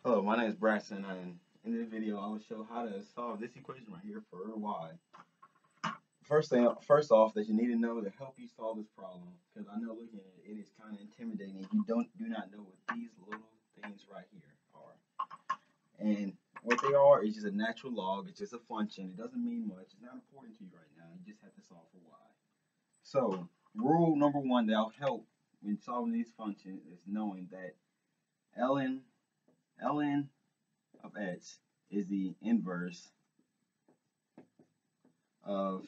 Hello, my name is Braxton, and in this video, I will show how to solve this equation right here for y. First off, that you need to know to help you solve this problem, because I know looking at it, it is kind of intimidating if you do not know what these little things right here are. And what they are is just a natural log. It's just a function. It doesn't mean much. It's not important to you right now. You just have to solve for y. So rule number one that'll help when solving these functions is knowing that ln of x is the inverse of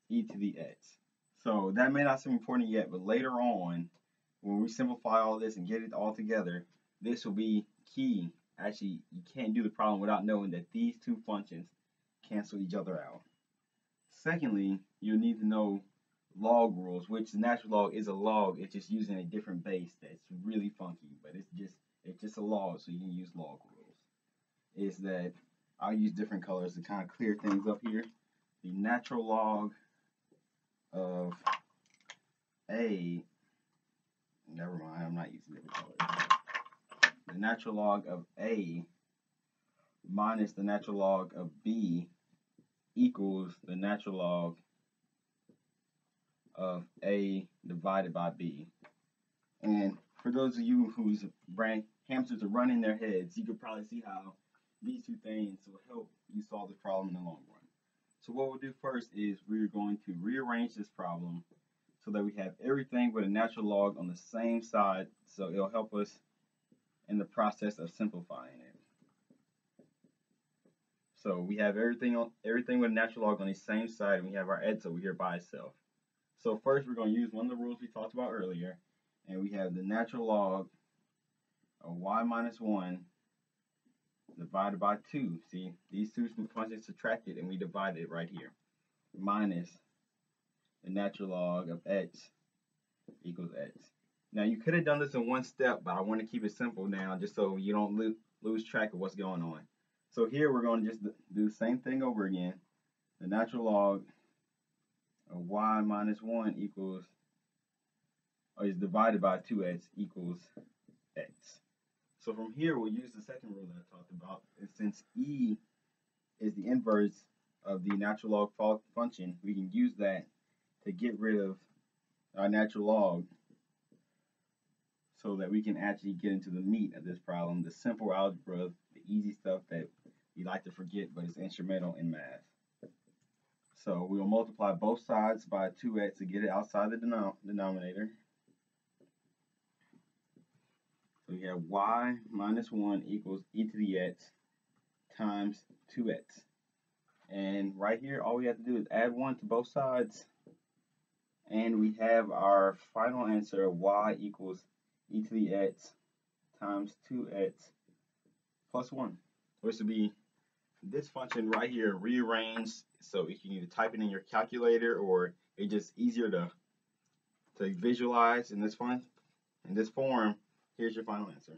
e to the x. So that may not seem important yet, but later on, when we simplify all this and get it all together, this will be key. Actually, you can't do the problem without knowing that these two functions cancel each other out. Secondly, you'll need to know log rules, which the natural log is a log. It's just using a different base that's really funky, but it's just a log, so you can use log rules. Is that I'll use different colors to kind of clear things up here. The natural log of A, never mind, I'm not using different colors. The natural log of A minus the natural log of B equals the natural log of A divided by B. And for those of you whose brain hamsters are running their heads, you could probably see how these two things will help you solve the problem in the long run. So what we'll do first is we're going to rearrange this problem so that we have everything with a natural log on the same side, so it'll help us in the process of simplifying it. So we have everything with a natural log on the same side, and we have our x over here by itself. So first we're going to use one of the rules we talked about earlier, and we have the natural log of y minus 1 divided by 2. See, these two functions subtracted, and we divided it right here. Minus the natural log of x equals x. Now, you could have done this in one step, but I want to keep it simple now just so you don't lose track of what's going on. So here we're going to just do the same thing over again. The natural log of y minus 1 is divided by 2x equals x. So from here, we'll use the second rule that I talked about. And since e is the inverse of the natural log function, we can use that to get rid of our natural log so that we can actually get into the meat of this problem, the simple algebra, the easy stuff that we like to forget, but it's instrumental in math. So we'll multiply both sides by 2x to get it outside the denominator. So we have y minus 1 equals e to the x times 2x. And right here, all we have to do is add 1 to both sides. And we have our final answer of y equals e to the x times 2x plus 1, which would be this function right here rearranged, so you can either type it in your calculator or it's just easier to visualize in this form. Here's your final answer.